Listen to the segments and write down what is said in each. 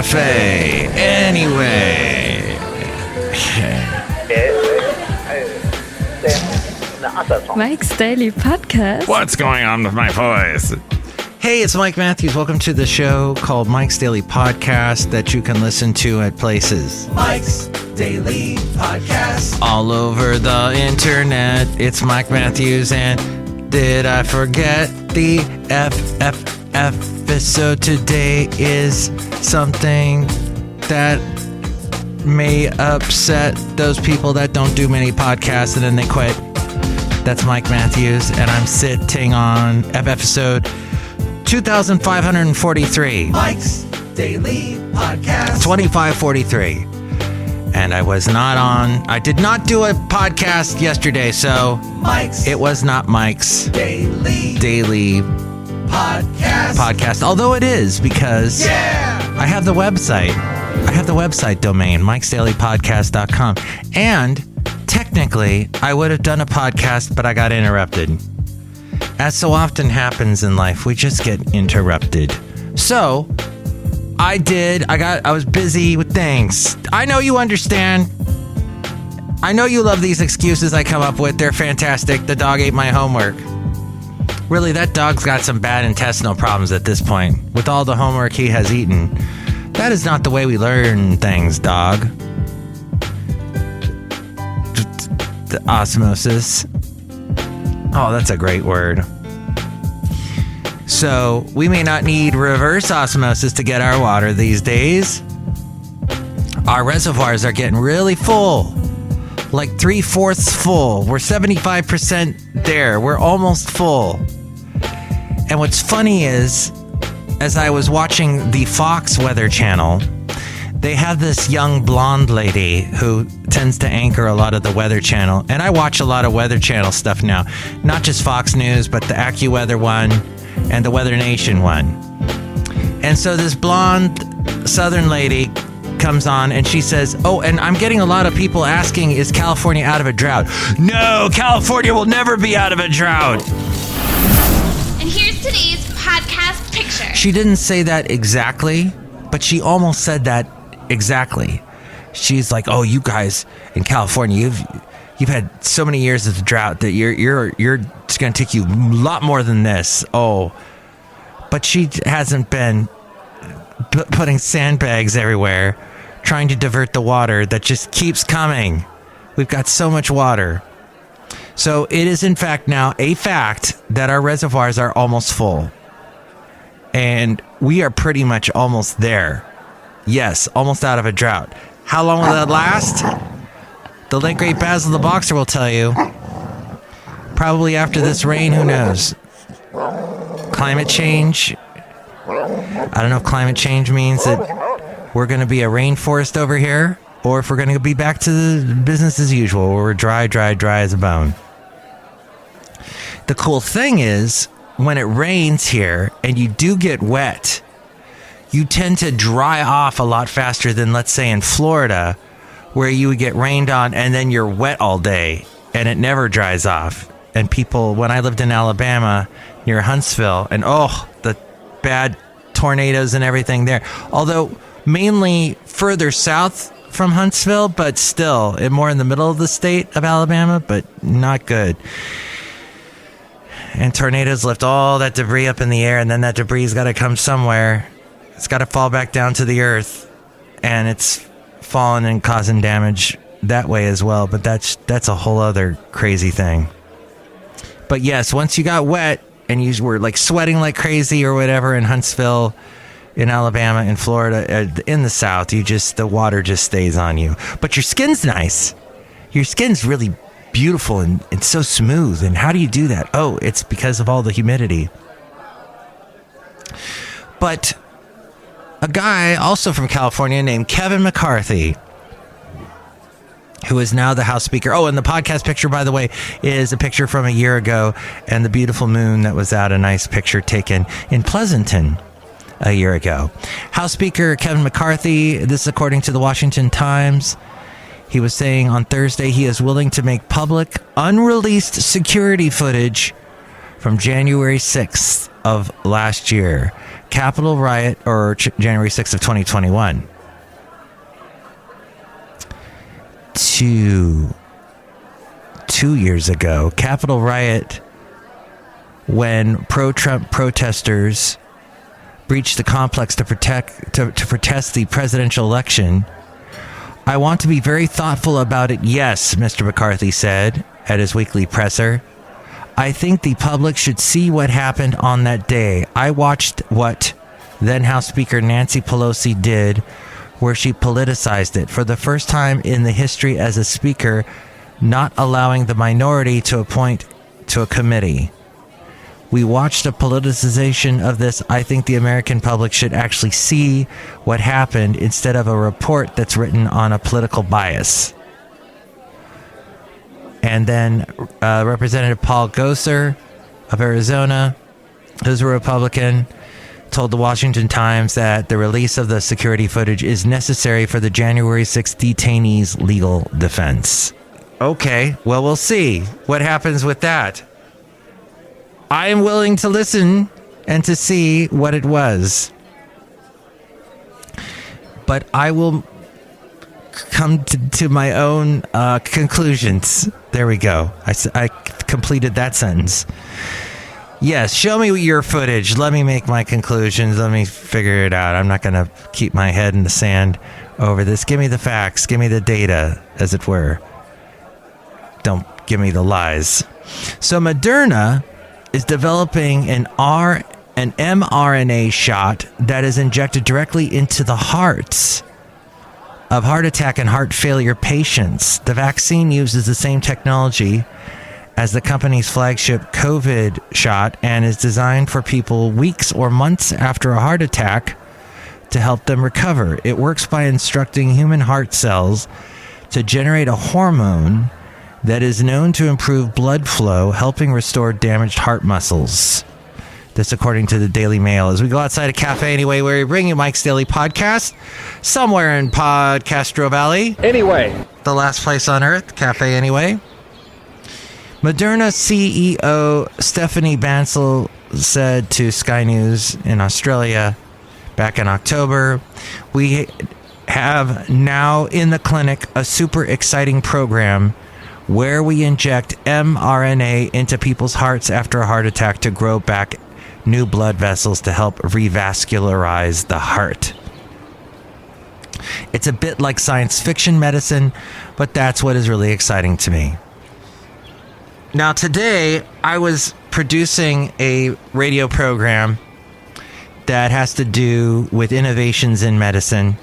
cafe. Anyway. Mike's Daily Podcast. What's going on with my voice? Hey, it's Mike Matthews. Welcome to the show called Mike's Daily Podcast that you can listen to at places. Mike's Daily Podcast. All over the internet. It's Mike Matthews, and did I forget the episode today is something that may upset those people that don't do many podcasts and then they quit. That's Mike Matthews, and I'm sitting on episode 2543. Mike's Daily Podcast. 2543. And I did not do a podcast yesterday, so Mike's it was not Mike's Daily Podcast. Although it is, because I have the website. I have the website domain, MikesDailyPodcast.com. And technically, I would have done a podcast, but I got interrupted. As so often happens in life, we just get interrupted. So, I was busy with things. I know you understand. I know you love these excuses I come up with. They're fantastic. The dog ate my homework. Really, that dog's got some bad intestinal problems at this point. With all the homework he has eaten. That is not the way we learn things, dog. The osmosis. Oh, that's a great word. So, we may not need reverse osmosis to get our water these days. Our reservoirs are getting really full. Like 3/4 full. We're 75% there. We're almost full. And what's funny is, as I was watching the Fox Weather Channel, they have this young blonde lady who tends to anchor a lot of the Weather Channel. And I watch a lot of Weather Channel stuff now. Not just Fox News, but the AccuWeather one and the Weather Nation one. And so this blonde Southern lady comes on and she says, oh, and I'm getting a lot of people asking, is California out of a drought? No, California will never be out of a drought. And here's today's podcast picture. She didn't say that exactly, but she almost said that exactly. She's like, oh, you guys in California, you've had so many years of the drought that you're it's going to take you a lot more than this. Oh, but she hasn't been putting sandbags everywhere, trying to divert the water that just keeps coming. We've got so much water. So it is in fact now a fact that our reservoirs are almost full. And we are pretty much almost there. Yes, almost out of a drought. How long will that last? The late great Basil the Boxer will tell you. Probably after this rain, who knows? Climate change. I don't know if climate change means that we're going to be a rainforest over here, or if we're going to be back to the business as usual, where we're dry as a bone. The cool thing is, when it rains here and you do get wet, you tend to dry off a lot faster than, let's say, in Florida, where you would get rained on and then you're wet all day and it never dries off. And people, when I lived in Alabama near Huntsville, and the bad tornadoes and everything there. Although mainly further south from Huntsville, but still more in the middle of the state of Alabama, but not good. And tornadoes lift all that debris up in the air, and then that debris's got to come somewhere. It's got to fall back down to the earth, and it's falling and causing damage that way as well. But that's a whole other crazy thing. But yes, once you got wet and you were like sweating like crazy or whatever in Huntsville, in Alabama, in Florida, in the South, the water just stays on you. But your skin's nice. Your skin's really beautiful and so smooth. And how do you do that? Oh, it's because of all the humidity. But a guy also from California named Kevin McCarthy, who is now the House Speaker. Oh, and the podcast picture, by the way, is a picture from a year ago, and the beautiful moon that was out, a nice picture taken in Pleasanton a year ago. House Speaker Kevin McCarthy, this is according to the Washington Times. He was saying on Thursday he is willing to make public unreleased security footage from January 6th of last year. Capitol riot or January 6th of 2021. 2 years ago, Capitol riot, when pro-Trump protesters breached the complex to protest the presidential election. I want to be very thoughtful about it, yes, Mr. McCarthy said at his weekly presser. I think the public should see what happened on that day. I watched what then House Speaker Nancy Pelosi did, where she politicized it for the first time in the history as a speaker, not allowing the minority to appoint to a committee. We watched a politicization of this. I think the American public should actually see what happened instead of a report that's written on a political bias. And then Representative Paul Gosar of Arizona, who's a Republican, told the Washington Times that the release of the security footage is necessary for the January 6th detainees' legal defense. Okay, well, we'll see what happens with that. I am willing to listen and to see what it was. But I will come to my own conclusions. There we go. I completed that sentence. Yes, show me your footage. Let me make my conclusions. Let me figure it out. I'm not going to keep my head in the sand over this. Give me the facts. Give me the data, as it were. Don't give me the lies. So Moderna is developing an mRNA shot that is injected directly into the hearts of heart attack and heart failure patients. The vaccine uses the same technology as the company's flagship COVID shot and is designed for people weeks or months after a heart attack to help them recover. It works by instructing human heart cells to generate a hormone that is known to improve blood flow, helping restore damaged heart muscles. This according to the Daily Mail. As we go outside a cafe anyway, where we bring you Mike's Daily Podcast, somewhere in Podcastro Valley. Anyway. The last place on earth, Cafe Anyway. Moderna CEO Stephanie Bancel said to Sky News in Australia back in October, we have now in the clinic a super exciting program where we inject mRNA into people's hearts after a heart attack to grow back new blood vessels to help revascularize the heart. It's a bit like science fiction medicine, but that's what is really exciting to me. Now, today, I was producing a radio program that has to do with innovations in medicine,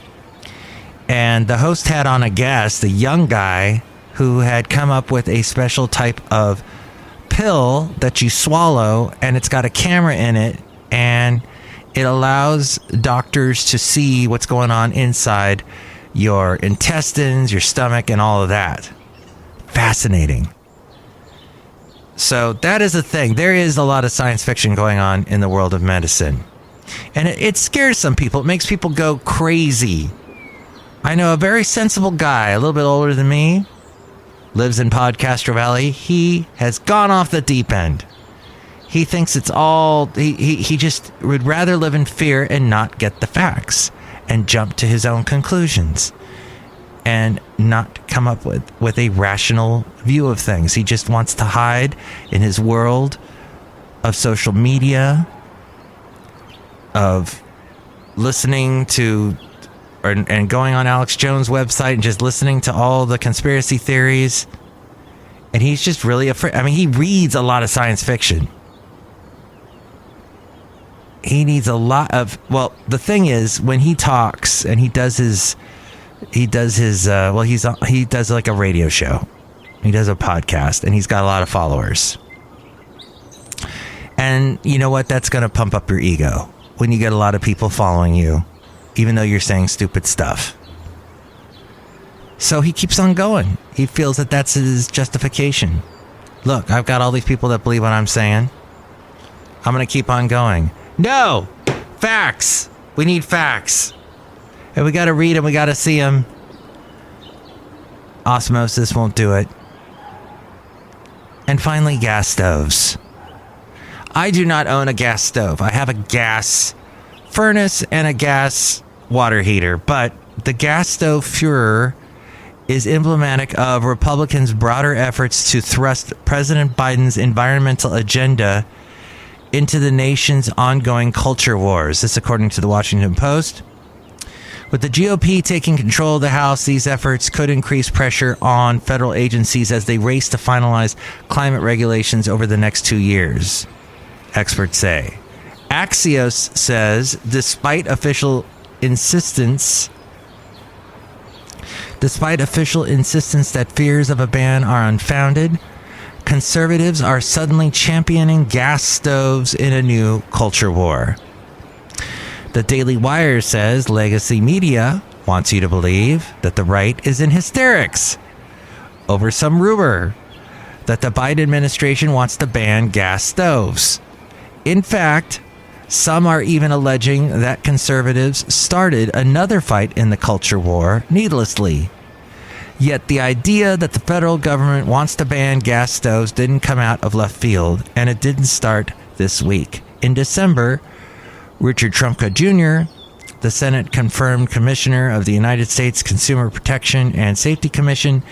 and the host had on a guest, a young guy, who had come up with a special type of pill that you swallow, and it's got a camera in it, and it allows doctors to see what's going on inside your intestines, your stomach, and all of that. Fascinating. So that is a thing. There is a lot of science fiction going on in the world of medicine. And it scares some people. It makes people go crazy. I know a very sensible guy, a little bit older than me, lives in Podcastro Valley. He has gone off the deep end. He thinks it's all... He just would rather live in fear and not get the facts and jump to his own conclusions and not come up with a rational view of things. He just wants to hide in his world of social media, of listening to... and going on Alex Jones' website and just listening to all the conspiracy theories. And he's just really afraid. I mean, he reads a lot of science fiction. He needs a lot of... Well, the thing is, when he talks and he does like a radio show. He does a podcast, and he's got a lot of followers. And you know what? That's going to pump up your ego when you get a lot of people following you, even though you're saying stupid stuff. So he keeps on going. He feels that that's his justification. Look, I've got all these people that believe what I'm saying. I'm going to keep on going. No! Facts! We need facts. And we got to read them. We got to see them. Osmosis won't do it. And finally, gas stoves. I do not own a gas stove. I have a gas furnace and a gas water heater, but the gas stove furor is emblematic of Republicans' broader efforts to thrust President Biden's environmental agenda into the nation's ongoing culture wars. This according to the Washington Post. With the GOP taking control of the House, these efforts could increase pressure on federal agencies as they race to finalize climate regulations over the next 2 years, experts say. Axios says, despite official insistence that fears of a ban are unfounded, conservatives are suddenly championing gas stoves in a new culture war. The Daily Wire says legacy media wants you to believe that the right is in hysterics over some rumor that the Biden administration wants to ban gas stoves. In fact, some are even alleging that conservatives started another fight in the culture war needlessly. Yet the idea that the federal government wants to ban gas stoves didn't come out of left field, and it didn't start this week. In December, Richard Trumka Jr., the Senate-confirmed commissioner of the United States Consumer Protection and Safety Commission,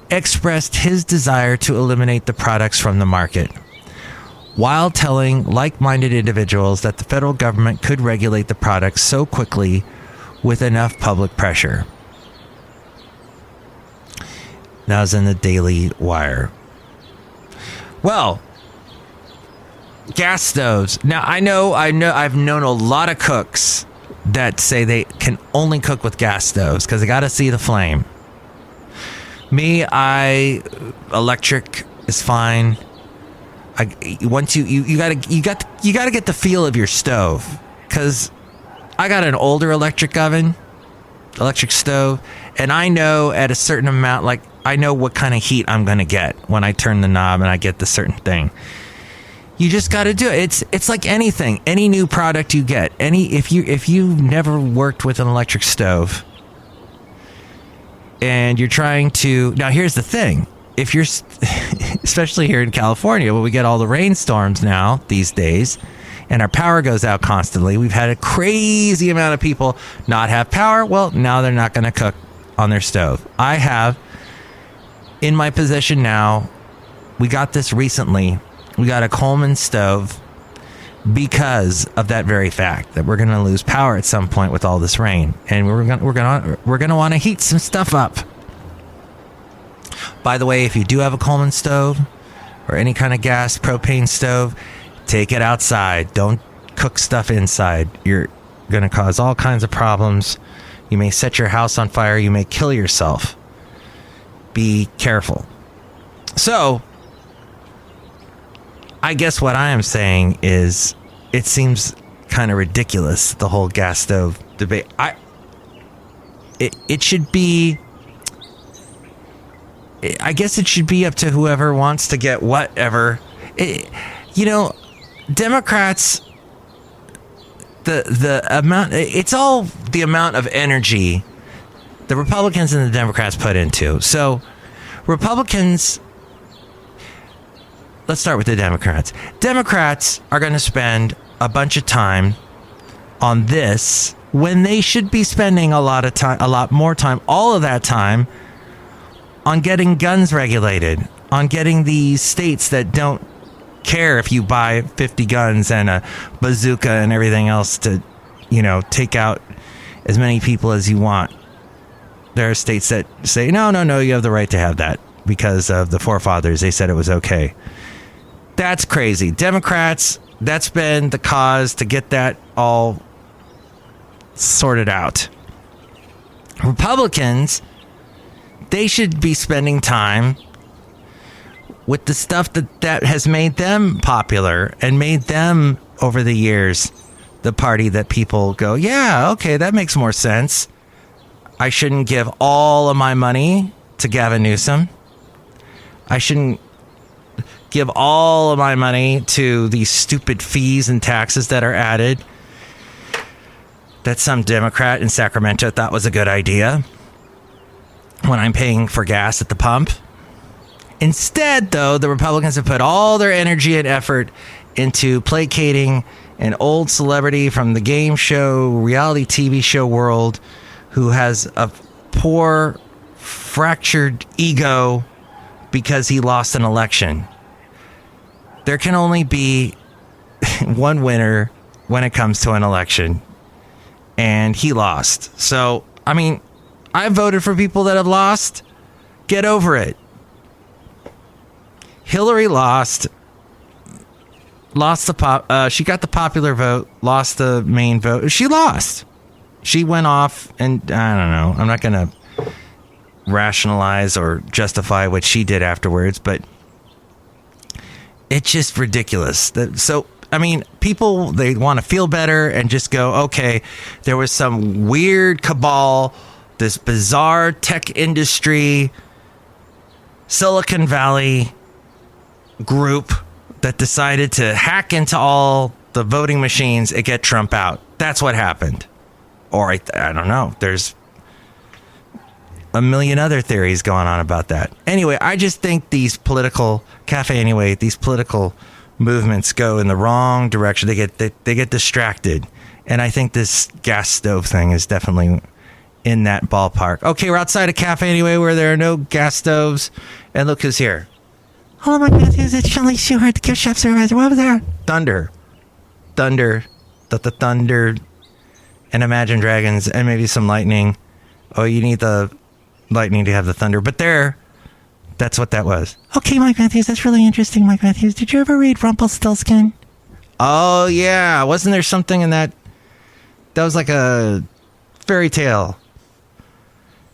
expressed his desire to eliminate the products from the market, while telling like-minded individuals that the federal government could regulate the products so quickly with enough public pressure. That was in the Daily Wire. Well, gas stoves. Now, I've known a lot of cooks that say they can only cook with gas stoves because they got to see the flame. Me, electric is fine. Once you gotta get the feel of your stove, because I got an older electric stove, and I know at a certain amount, like I know what kind of heat I'm gonna get when I turn the knob and I get the certain thing. You just got to do it. It's like anything, any new product you get. If you've never worked with an electric stove and you're trying to, now here's the thing. If you're, especially here in California, where we get all the rainstorms now these days, and our power goes out constantly, we've had a crazy amount of people not have power. Well, now they're not going to cook on their stove. I have, in my possession now, we got this recently. We got a Coleman stove because of that very fact that we're going to lose power at some point with all this rain, and we're going to want to heat some stuff up. By the way, if you do have a Coleman stove or any kind of gas propane stove, take it outside. Don't cook stuff inside. You're going to cause all kinds of problems. You may set your house on fire. You may kill yourself. Be careful. So, I guess what I am saying is it seems kind of ridiculous, the whole gas stove debate. It should be, I guess it should be up to whoever wants to get whatever. Democrats, the amount, it's all the amount of energy the Republicans and the Democrats put into. So Republicans, let's start with the Democrats. Democrats are going to spend a bunch of time on this when they should be spending a lot more time, all of that time, on getting guns regulated, on getting these states that don't care if you buy 50 guns and a bazooka and everything else to, take out as many people as you want. There are states that say, no, you have the right to have that because of the forefathers. They said it was okay. That's crazy. Democrats, that's been the cause to get that all sorted out. Republicans, they should be spending time with the stuff that has made them popular and made them, over the years, the party that people go, yeah, okay, that makes more sense. I shouldn't give all of my money to Gavin Newsom. I shouldn't give all of my money to these stupid fees and taxes that are added that some Democrat in Sacramento thought was a good idea when I'm paying for gas at the pump. Instead, though, the Republicans have put all their energy and effort into placating an old celebrity from the game show, reality TV show world who has a poor, fractured ego because he lost an election. There can only be one winner when it comes to an election, and he lost. So, I mean, I voted for people that have lost. Get over it. Hillary lost she got the popular vote, lost the main vote. She lost. She went off, and I don't know. I'm not going to rationalize or justify what she did afterwards, but it's just ridiculous. So, I mean, people, they want to feel better and just go, okay, there was some weird cabal, this bizarre tech industry, Silicon Valley group that decided to hack into all the voting machines and get Trump out. That's what happened. Or I don't know. There's a million other theories going on about that. Anyway, I just think these political movements go in the wrong direction. They get distracted. And I think this gas stove thing is definitely in that ballpark. Okay, we're outside a cafe anyway where there are no gas stoves. And look who's here. Hello, Mike Matthews. It's Chely Shoehart, the gift shop supervisor. What was there? Thunder. The thunder. And Imagine Dragons. And maybe some lightning. Oh, you need the lightning to have the thunder. But that's what that was. Okay, Mike Matthews. That's really interesting, Mike Matthews. Did you ever read Rumpelstiltskin? Oh, yeah. Wasn't there something in that? That was like a fairy tale.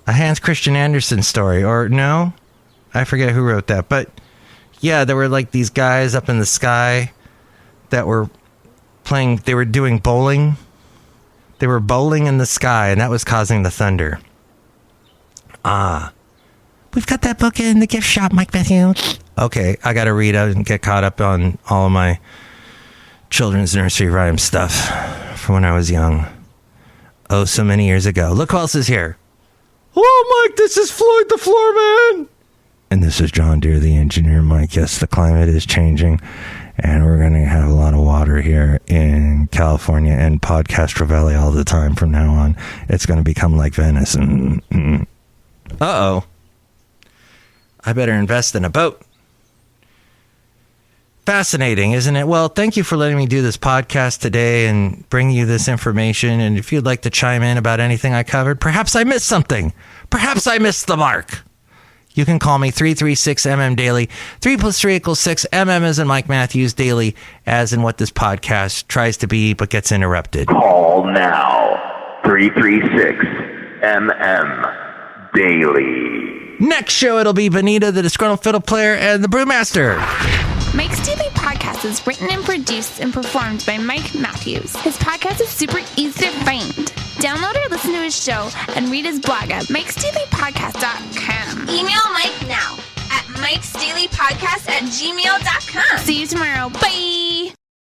A Hans Christian Andersen story. Or no? I forget who wrote that. But yeah, there were like these guys up in the sky that were they were doing bowling. They were bowling in the sky, and that was causing the thunder. We've got that book in the gift shop, Mike Matthews. Okay, I got to read it and get caught up on all of my children's nursery rhyme stuff from when I was young. Oh, so many years ago. Look who else is here. Hello, Mike. This is Floyd the Floorman. And this is John Deere, the engineer. Mike, yes, the climate is changing, and we're going to have a lot of water here in California and Podcastro Valley all the time from now on. It's going to become like Venice. Uh-oh. I better invest in a boat. Fascinating, isn't it? Well, thank you for letting me do this podcast today and bring you this information. And if you'd like to chime in about anything I covered, perhaps I missed something. Perhaps I missed the mark. You can call me 336-MM Daily. 3 + 3 = 6. MM as in Mike Matthews, Daily as in what this podcast tries to be but gets interrupted. Call now. 336-MM Daily. Next show, it'll be Benita, the Disgruntled Fiddle Player, and the Brewmaster. Mike's Daily Podcast is written and produced and performed by Mike Matthews. His podcast is super easy to find. Download or listen to his show and read his blog at MikesDailyPodcast.com. Email Mike now at MikesDailyPodcast@gmail.com. See you tomorrow. Bye!